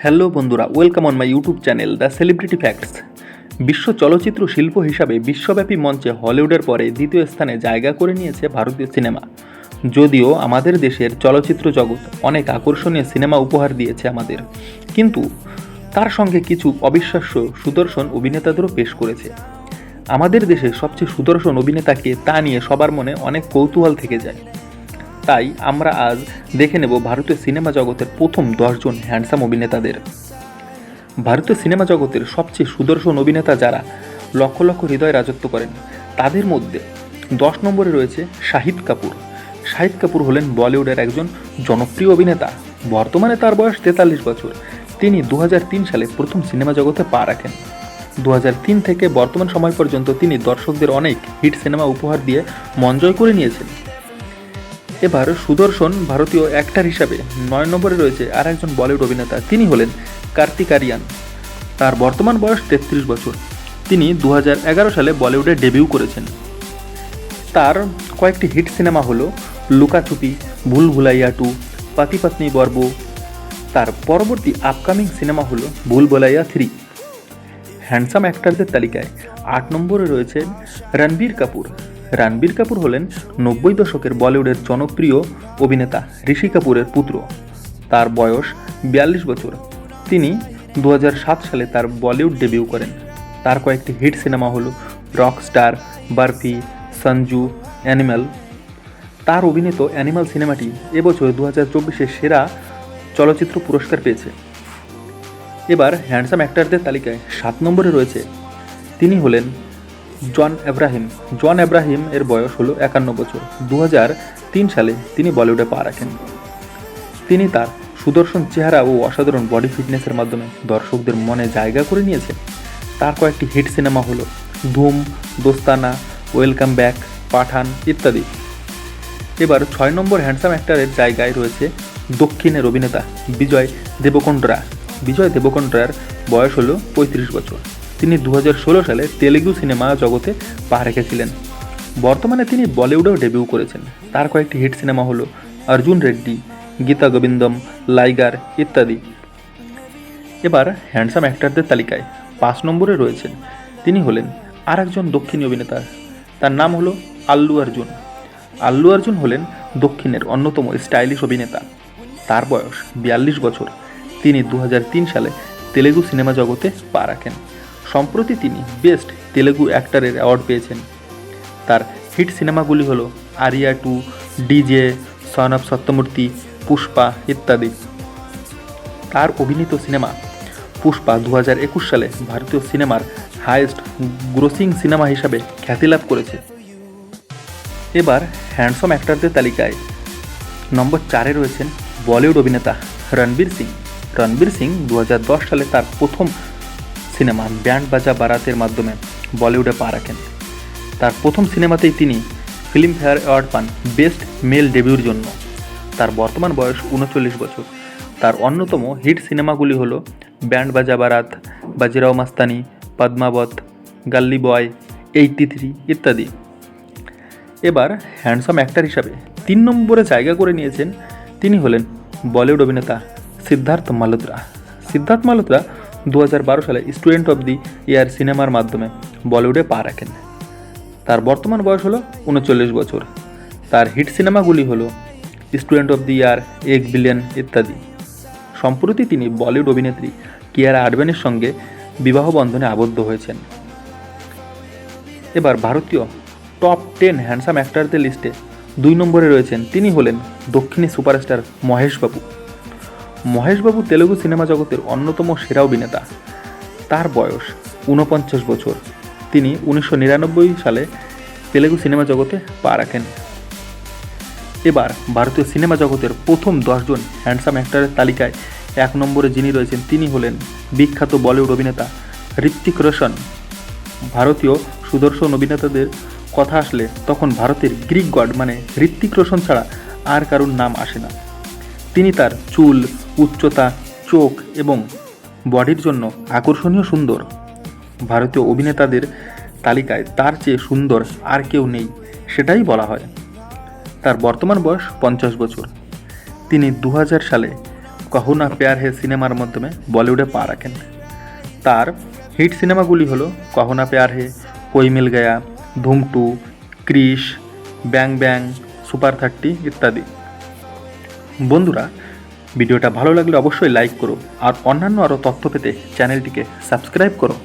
Hello বন্ধুরা, welcome on my YouTube channel the celebrity facts. বিশ্ব চলচ্চিত্র শিল্প হিসাবে বিশ্বব্যাপী মঞ্চে হলিউডের পরে দ্বিতীয় স্থানে জায়গা করে নিয়েছে ভারতীয় সিনেমা। যদিও আমাদের দেশের চলচ্চিত্র জগৎ অনেক আকর্ষণীয় সিনেমা উপহার দিয়েছে আমাদের, কিন্তু তার সঙ্গে কিছু অবিশ্বাস্য সুদর্শন অভিনেতাদেরও পেশ করেছে। আমাদের দেশে সবচেয়ে সুদর্শন অভিনেতাকে তা নিয়ে সবার মনে অনেক কৌতূহল থেকে যায়। তাই আমরা আজ দেখে নেব ভারতীয় সিনেমা জগতের প্রথম 10 জন হ্যান্ডসাম অভিনেতাদের। ভারতীয় সিনেমা জগতের সবচেয়ে সুদর্শন অভিনেতা যারা লক্ষ লক্ষ হৃদয় রাজত্ব করেন, তাদের মধ্যে 10 নম্বরে রয়েছে শাহিদ কাপুর। শাহিদ কাপুর হলেন বলিউডের একজন জনপ্রিয় অভিনেতা। বর্তমানে তার বয়স 43 বছর। তিনি 2003 সালে প্রথম সিনেমা জগতে পা রাখেন। 2003 থেকে বর্তমান সময় পর্যন্ত তিনি দর্শকদের অনেক হিট সিনেমা উপহার দিয়ে মন জয় করে নিয়েছেন। এবার সুদর্শন ভারতীয় অ্যাক্টর হিসাবে 9 নম্বরে রয়েছে আর একজন বলিউড অভিনেতা। তিনি হলেন কার্তিক আরিয়ান। তার বর্তমান বয়স 33 বছর। তিনি 2011 সালে বলিউডে ডেবিউ করেছেন। তার কয়েকটি হিট সিনেমা হলো লুকাছুপি, ভুল ভুলাইয়া 2, পাতি পত্নী বর্ব। তার পরবর্তী আপকামিং সিনেমা হলো ভুল ভুলাইয়া 3। হ্যান্ডসাম অ্যাক্টরদের তালিকায় 8 নম্বরে রয়েছেন রণবীর কাপুর। রণবীর কাপুর হলেন 90 দশকের বলিউডের জনপ্রিয় অভিনেতা ঋষি কাপুরের পুত্র। তার বয়স 42 বছর। তিনি 2007 সালে তার বলিউড ডেবিউ করেন। তার কয়েকটি হিট সিনেমা হলো রকস্টার, বারফি, সঞ্জু, অ্যানিমাল। তার অভিনীত অ্যানিমাল সিনেমাটি এবছর 2024-এ সেরা চলচ্চিত্র পুরস্কার পেয়েছে। এবার হ্যান্ডসাম অ্যাক্টরদের তালিকায় 7 নম্বরে রয়েছে, তিনি হলেন জন আব্রাহিম। জন আব্রাহিম এর বয়স হলো 51 বছর। 2003 সালে তিনি বলিউডে পা রাখেন। তিনি তার সুদর্শন চেহারা ও অসাধারণ বডি ফিটনেসের মাধ্যমে দর্শকদের মনে জায়গা করে নিয়েছেন। তার কয়েকটি হিট সিনেমা হলো ধুম, দোস্তানা, ওয়েলকাম ব্যাক, পাঠান ইত্যাদি। এবার 6 নম্বর হ্যান্ডসাম অ্যাক্টরের জায়গায় রয়েছে দক্ষিণের অভিনেতা বিজয় দেবকোন্ড্রা। বিজয় দেবকোন্ড্রার বয়স হলো 35 বছর। তিনি 2016 সালে তেলেগু সিনেমা জগতে পা রেখেছিলেন। বর্তমানে তিনি বলিউডেও ডেবিউ করেছেন। তার কয়েকটি হিট সিনেমা হলো অর্জুন রেড্ডি, গীতা গোবিন্দম, লাইগার ইত্যাদি। এবার হ্যান্ডসাম অ্যাক্টরদের তালিকায় 5 নম্বরে রয়েছেন, তিনি হলেন আর একজন দক্ষিণী অভিনেতা। তার নাম হলো আল্লু অর্জুন। আল্লু অর্জুন হলেন দক্ষিণের অন্যতম স্টাইলিশ অভিনেতা। তার বয়স 42 বছর। তিনি 2003 সালে তেলেগু সিনেমা জগতে পা রাখেন। সম্প্রতি তিনি বেস্ট তেলেগু অ্যাক্টরের অ্যাওয়ার্ড পেয়েছেন। তার হিট সিনেমাগুলি হলো Arya 2, DJ, son of Satyamurthy, Pushpa ইত্যাদি। তার অভিনীত সিনেমা পুষ্পা 2021 সালে ভারতীয় সিনেমার হাইয়েস্ট গ্রোসিং সিনেমা হিসাবে খ্যাতি লাভ করেছে। এবার হ্যান্ডসাম অ্যাক্টরদের তালিকায় নম্বর 4-এ রয়েছেন বলিউড অভিনেতা রণবীর সিং। রণবীর সিং 2010 সালে তার প্রথম সিনেমা ব্যান্ড বাজা বারাতের মাধ্যমে বলিউডে পা রাখেন। তার প্রথম সিনেমাতেই তিনি ফিল্মফেয়ার অ্যাওয়ার্ড পান বেস্ট মেল ডেবিউর জন্য। তার বর্তমান বয়স 39 বছর। তার অন্যতম হিট সিনেমাগুলি হলো ব্যান্ড বাজা বারাত, বাজিরাও মাস্তানি, পদ্মাবত, গাল্লি বয়, 83 ইত্যাদি। এবার হ্যান্ডসাম অ্যাক্টর হিসাবে 3 নম্বরে জায়গা করে নিয়েছেন, তিনি হলেন বলিউড অভিনেতা সিদ্ধার্থ মালহোত্রা। সিদ্ধার্থ মালহোত্রা 2012 সালে স্টুডেন্ট অফ দি ইয়ার সিনেমার মাধ্যমে বলিউডে পা রাখেন। তার বর্তমান বয়স হলো 39 বছর। তার হিট সিনেমাগুলি হলো student of the year, 1 billion ইত্যাদি। সম্প্রতি তিনি বলিউড অভিনেত্রী কিয়ারা আডবাণীর সঙ্গে বিবাহ বন্ধনে আবদ্ধ হয়েছেন। এবার ভারতীয় টপ 10 হ্যান্ডসাম অ্যাক্টরদের লিস্টে 2 নম্বরে রয়েছেন, তিনি হলেন দক্ষিণী সুপারস্টার মহেশ বাবু। মহেশ বাবু তেলেগু সিনেমা জগতের অন্যতম সেরা অভিনেতা। তার বয়স 49 বছর। তিনি 1999 সালে তেলেগু সিনেমা জগতে পা রাখেন। এবার ভারতীয় সিনেমা জগতের প্রথম 10 জন হ্যান্ডসাম অ্যাক্টরের তালিকায় 1 নম্বরে যিনি রয়েছেন, তিনি হলেন বিখ্যাত বলিউড অভিনেতা ঋত্বিক রোশন। ভারতীয় সুদর্শন অভিনেতাদের কথা আসলে তখন ভারতের গ্রিক গড মানে ঋত্বিক রোশন ছাড়া আর কারোর নাম আসে না। তিনি তার চুল, উচ্চতা, চোখ এবং বডির জন্য আকর্ষণীয় সুন্দর। ভারতীয় অভিনেতাদের তালিকায় তার চেয়ে সুন্দর আর কেউ নেই, সেটাই বলা হয়। তার বর্তমান বয়স 50 বছর। তিনি 2000 সালে কহো না প্যার হে সিনেমার মাধ্যমে বলিউডে পা রাখেন। তার হিট সিনেমাগুলি হলো কহো না প্যার হে, কোই মিল গয়া, ধুম 2, ক্রিশ, ব্যাং ব্যাং, সুপার 30 ইত্যাদি। বন্ধুরা, ভিডিওটা ভালো লাগলে অবশ্যই লাইক করো আর অন্যান্য আরও তথ্য পেতে চ্যানেলটিকে সাবস্ক্রাইব করো।